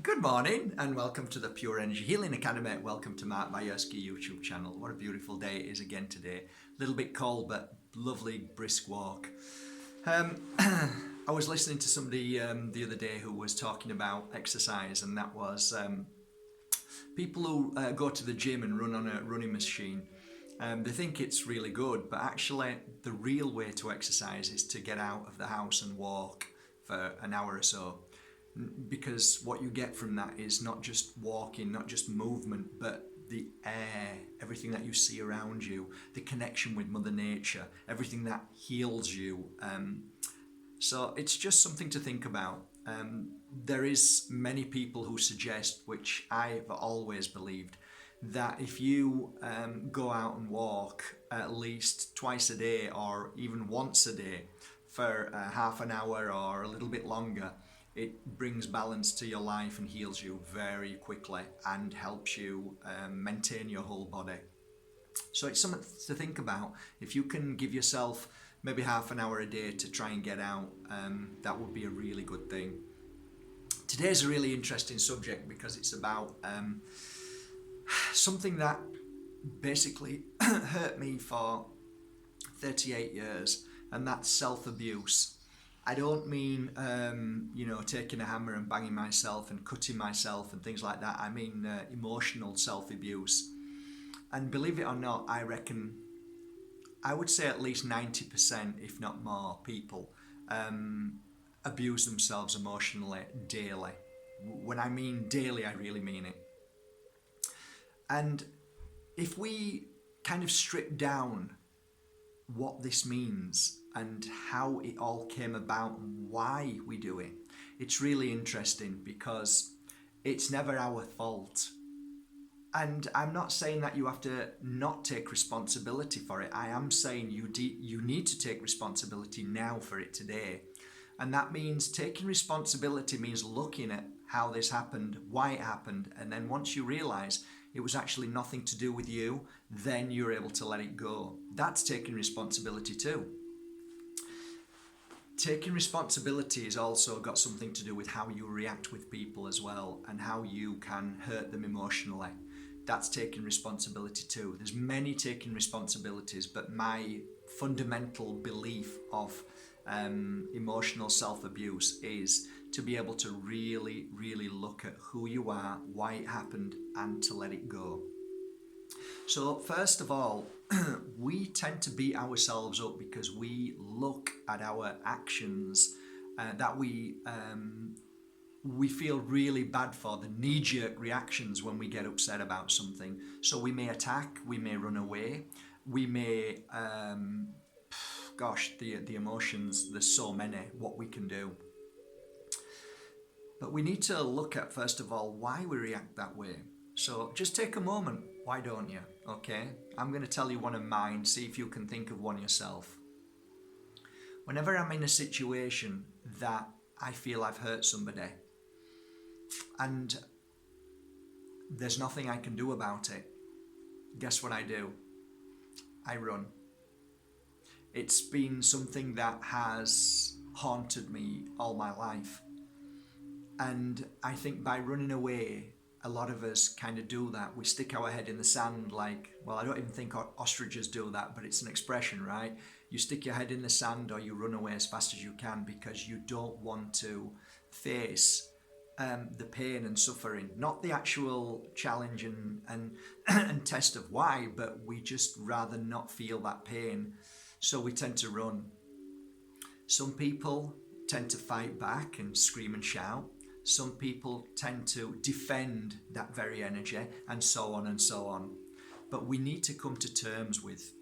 Good morning and welcome to the Pure Energy Healing Academy. Welcome to Mark Majerski YouTube channel. What a beautiful day it is again today. A little bit cold but lovely brisk walk. I was listening to somebody the other day who was talking about exercise, and that was people who go to the gym and run on a running machine. They think it's really good, but actually the real way to exercise is to get out of the house and walk for an hour or so, because what you get from that is not just walking, not just movement, but the air, everything that you see around you, the connection with Mother Nature, everything that heals you. So it's just something to think about. There is many people who suggest, which I've always believed, that if you go out and walk at least twice a day or even once a day for half an hour or a little bit longer, it brings balance to your life and heals you very quickly and helps you maintain your whole body. So it's something to think about. If you can give yourself maybe half an hour a day to try and get out, that would be a really good thing. Today's a really interesting subject because it's about something that basically hurt me for 38 years, and that's self-abuse. I don't mean, taking a hammer and banging myself and cutting myself and things like that. I mean emotional self-abuse. And believe it or not, I reckon, I would say at least 90%, if not more, people abuse themselves emotionally daily. When I mean daily, I really mean it. And if we kind of strip down what this means and how it all came about and why we do it, it's really interesting because it's never our fault. And I'm not saying that you have to not take responsibility for it. I am saying you need to take responsibility now for it today. And that means taking responsibility means looking at how this happened, why it happened, and then once you realize it was actually nothing to do with you, then you're able to let it go. That's taking responsibility too. Taking responsibility has also got something to do with how you react with people as well, and how you can hurt them emotionally. That's taking responsibility too. There's many taking responsibilities, but my fundamental belief of emotional self-abuse is to be able to really, really look at who you are, why it happened, and to let it go. So first of all, we tend to beat ourselves up because we look at our actions that we feel really bad for, the knee-jerk reactions when we get upset about something. So we may attack, we may run away, we may, the emotions, there's so many, what we can do. But we need to look at, first of all, why we react that way. So just take a moment, why don't you? Okay, I'm going to tell you one of mine, see if you can think of one yourself. Whenever I'm in a situation that I feel I've hurt somebody and there's nothing I can do about it, guess what I do? I run. It's been something that has haunted me all my life. And I think by running away, a lot of us kind of do that. We stick our head in the sand like, well, I don't even think ostriches do that, but it's an expression, right? You stick your head in the sand or you run away as fast as you can because you don't want to face the pain and suffering, not the actual challenge and test of why, but we just rather not feel that pain. So we tend to run. Some people tend to fight back and scream and shout. Some people tend to defend that very energy, and so on and so on. But we need to come to terms with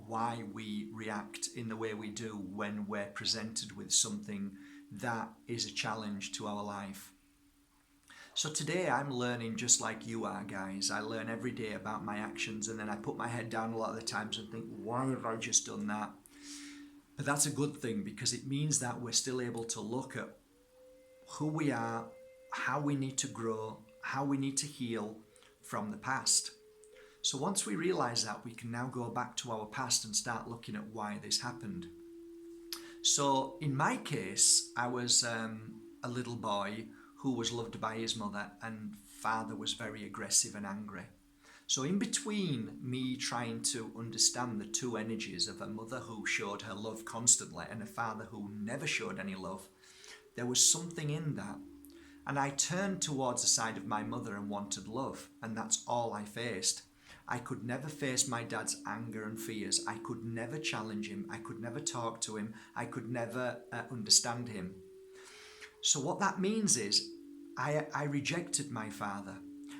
why we react in the way we do when we're presented with something that is a challenge to our life. So today I'm learning just like you are, guys. I learn every day about my actions, and then I put my head down a lot of the times and think, why have I just done that? But that's a good thing because it means that we're still able to look at who we are, how we need to grow, how we need to heal from the past. So once we realize that, we can now go back to our past and start looking at why this happened. So in my case, I was a little boy who was loved by his mother, and father was very aggressive and angry. So in between me trying to understand the two energies of a mother who showed her love constantly and a father who never showed any love, there was something in that. And I turned towards the side of my mother and wanted love, and that's all I faced. I could never face my dad's anger and fears. I could never challenge him. I could never talk to him. I could never understand him. So what that means is I rejected my father.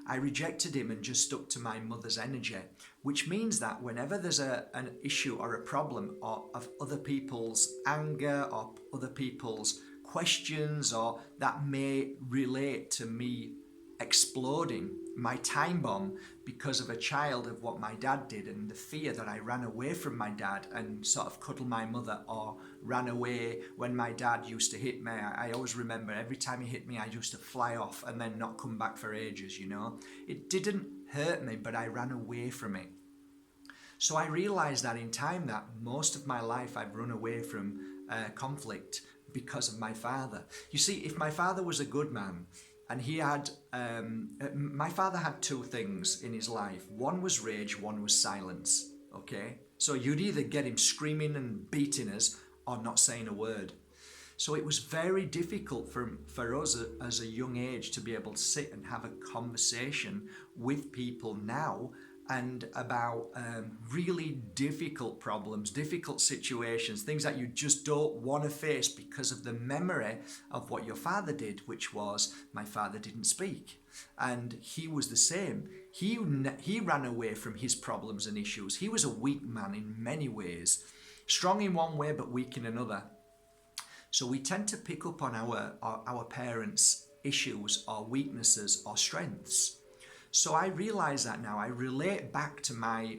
I rejected him and just stuck to my mother's energy, which means that whenever there's an issue or a problem of other people's anger or other people's questions, or that may relate to me exploding my time bomb because of a child of what my dad did and the fear that I ran away from my dad and sort of cuddled my mother, or ran away when my dad used to hit me. I always remember every time he hit me I used to fly off and then not come back for ages, you know. It didn't hurt me, but I ran away from it. So I realised that in time that most of my life I've run away from conflict because of my father. You see, if my father was a good man, and he had, my father had two things in his life. One was rage, one was silence, okay? So you'd either get him screaming and beating us or not saying a word. So it was very difficult for us as a young age to be able to sit and have a conversation with people now and about really difficult problems, difficult situations, things that you just don't want to face because of the memory of what your father did, which was, my father didn't speak. And he was the same. He ran away from his problems and issues. He was a weak man in many ways, strong in one way but weak in another. So we tend to pick up on our parents' issues or weaknesses or strengths. So I realise that now. I relate back to my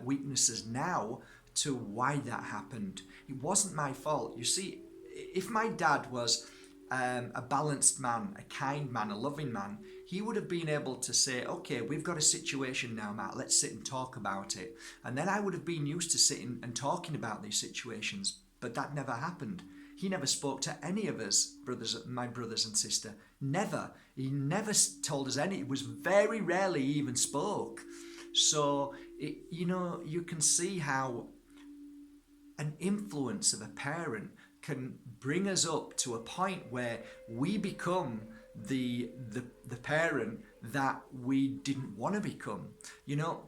weaknesses now to why that happened. It wasn't my fault. You see, if my dad was a balanced man, a kind man, a loving man, he would have been able to say, okay, we've got a situation now, Matt, let's sit and talk about it. And then I would have been used to sitting and talking about these situations, but that never happened. He never spoke to any of us, my brothers and sister. Never. He never told us any. It was very rarely he even spoke. So, you can see how an influence of a parent can bring us up to a point where we become the parent that we didn't want to become. You know,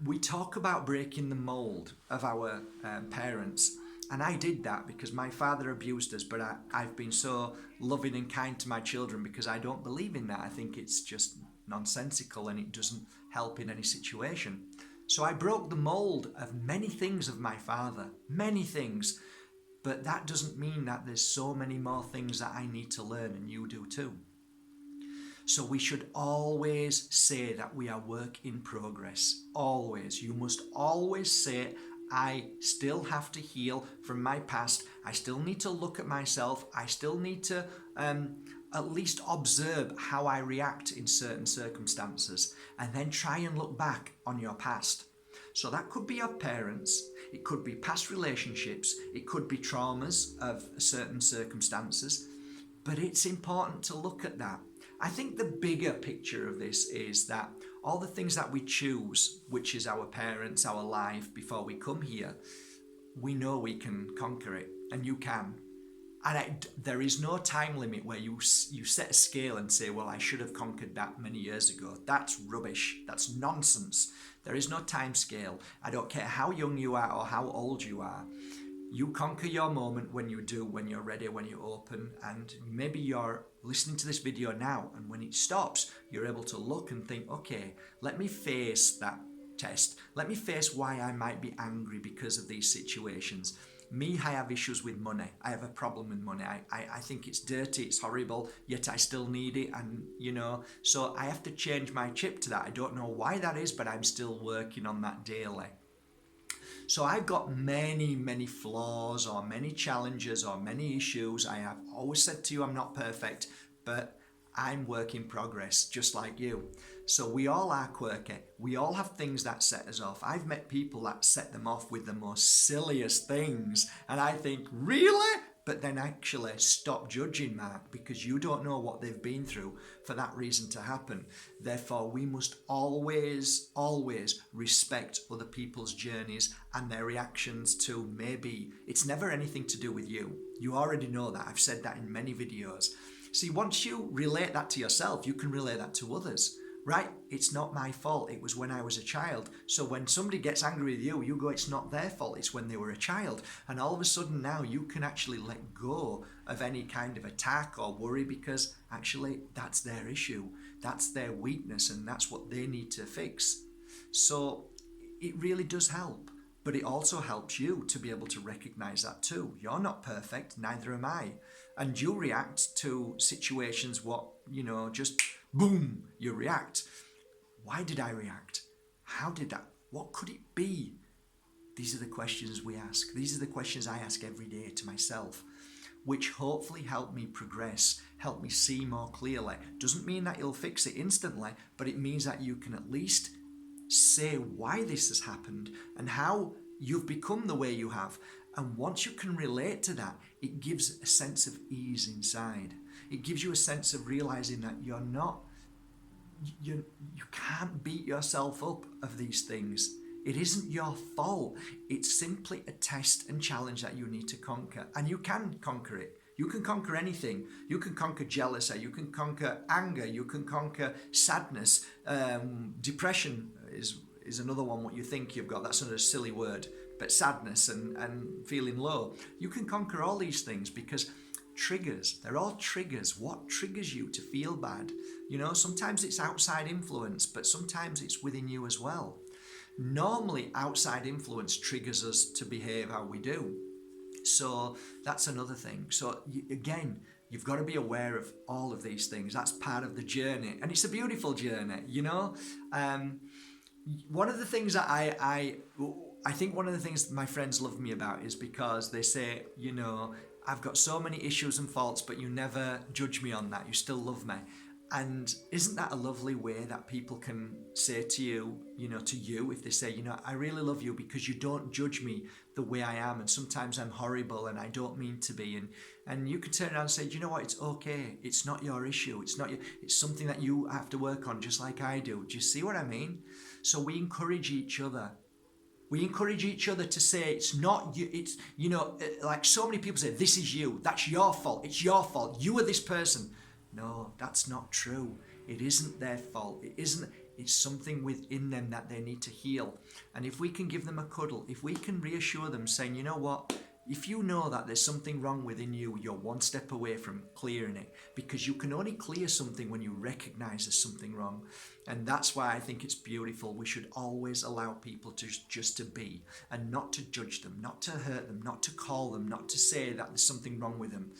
we talk about breaking the mold of our parents. And I did that because my father abused us, but I've been so loving and kind to my children because I don't believe in that. I think it's just nonsensical and it doesn't help in any situation. So I broke the mold of many things of my father, many things. But that doesn't mean that there's so many more things that I need to learn, and you do too. So we should always say that we are work in progress. Always. You must always say, I still have to heal from my past. I still need to look at myself. I still need to at least observe how I react in certain circumstances, and then try and look back on your past. So that could be your parents, it could be past relationships, it could be traumas of certain circumstances, but it's important to look at that. I think the bigger picture of this is that all the things that we choose, which is our parents, our life before we come here, we know we can conquer it, and you can. And there is no time limit where you set a scale and say, well, I should have conquered that many years ago. That's rubbish. That's nonsense. There is no time scale. I don't care how young you are or how old you are. You conquer your moment when you do, when you're ready, when you're open, and maybe you're listening to this video now, and when it stops, you're able to look and think, okay, let me face that test. Let me face why I might be angry because of these situations. Me, I have issues with money. I have a problem with money. I think it's dirty, it's horrible, yet I still need it, and so I have to change my chip to that. I don't know why that is, but I'm still working on that daily. So I've got many, many flaws or many challenges or many issues. I have always said to you I'm not perfect, but I'm work in progress, just like you. So we all are quirky. We all have things that set us off. I've met people that set them off with the most silliest things. And I think, really? but then actually stop judging Mark, because you don't know what they've been through for that reason to happen. Therefore, we must always, always respect other people's journeys and their reactions to maybe, it's never anything to do with you. You already know that. I've said that in many videos. See, once you relate that to yourself, you can relate that to others. Right, it's not my fault, it was when I was a child. So when somebody gets angry with you, you go, it's not their fault, it's when they were a child. And all of a sudden now you can actually let go of any kind of attack or worry, because actually that's their issue, that's their weakness, and that's what they need to fix. So it really does help. But it also helps you to be able to recognize that too. You're not perfect, neither am I. And you react to situations, just boom, you react. Why did I react? How did that? What could it be? These are the questions we ask. These are the questions I ask every day to myself, which hopefully help me progress, help me see more clearly. Doesn't mean that you'll fix it instantly, but it means that you can at least say why this has happened and how you've become the way you have. And once you can relate to that, it gives a sense of ease inside. It gives you a sense of realizing that you can't beat yourself up of these things. It isn't your fault. It's simply a test and challenge that you need to conquer. And you can conquer it. You can conquer anything. You can conquer jealousy. You can conquer anger. You can conquer sadness. Depression is another one, what you think you've got. That's not a silly word. But sadness and feeling low. You can conquer all these things because triggers, they're all triggers. What triggers you to feel bad? Sometimes it's outside influence, but sometimes it's within you as well. Normally, outside influence triggers us to behave how we do. So that's another thing. So again, you've got to be aware of all of these things. That's part of the journey, and it's a beautiful journey. One of the things that I think one of the things that my friends love me about is because they say, I've got so many issues and faults, but you never judge me on that. You still love me. And isn't that a lovely way that people can say to you, if they say, I really love you because you don't judge me the way I am. And sometimes I'm horrible and I don't mean to be. And you can turn around and say, you know what? It's okay. It's not your issue. It's something that you have to work on just like I do. Do you see what I mean? So we encourage each other. We encourage each other to say it's not you, it's, like so many people say, this is you, that's your fault, it's your fault, you are this person. No, that's not true. It isn't their fault. It's something within them that they need to heal. And if we can give them a cuddle, if we can reassure them saying, you know what, if you know that there's something wrong within you, you're one step away from clearing it, because you can only clear something when you recognize there's something wrong. And that's why I think it's beautiful. We should always allow people to just to be, and not to judge them, not to hurt them, not to call them, not to say that there's something wrong with them.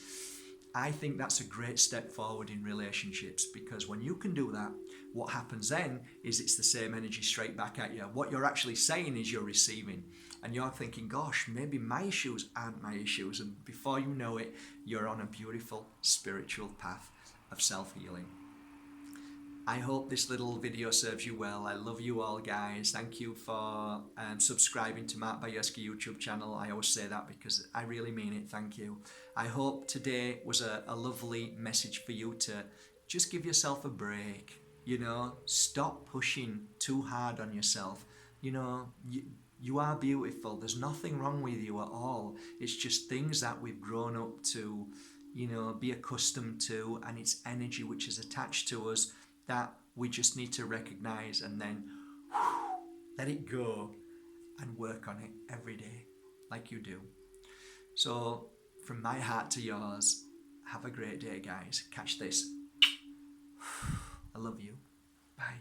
I think that's a great step forward in relationships, because when you can do that, what happens then is it's the same energy straight back at you. What you're actually saying is you're receiving, and you're thinking, gosh, maybe my issues aren't my issues. And before you know it, you're on a beautiful spiritual path of self-healing. I hope this little video serves you well. I love you all, guys. Thank you for subscribing to Mark Bajerski YouTube channel. I always say that because I really mean it. Thank you. I hope today was a lovely message for you to just give yourself a break. Stop pushing too hard on yourself. You are beautiful. There's nothing wrong with you at all. It's just things that we've grown up to, be accustomed to, and it's energy which is attached to us that we just need to recognize and then let it go and work on it every day like you do. So from my heart to yours, have a great day, guys. Catch this. I love you. Bye.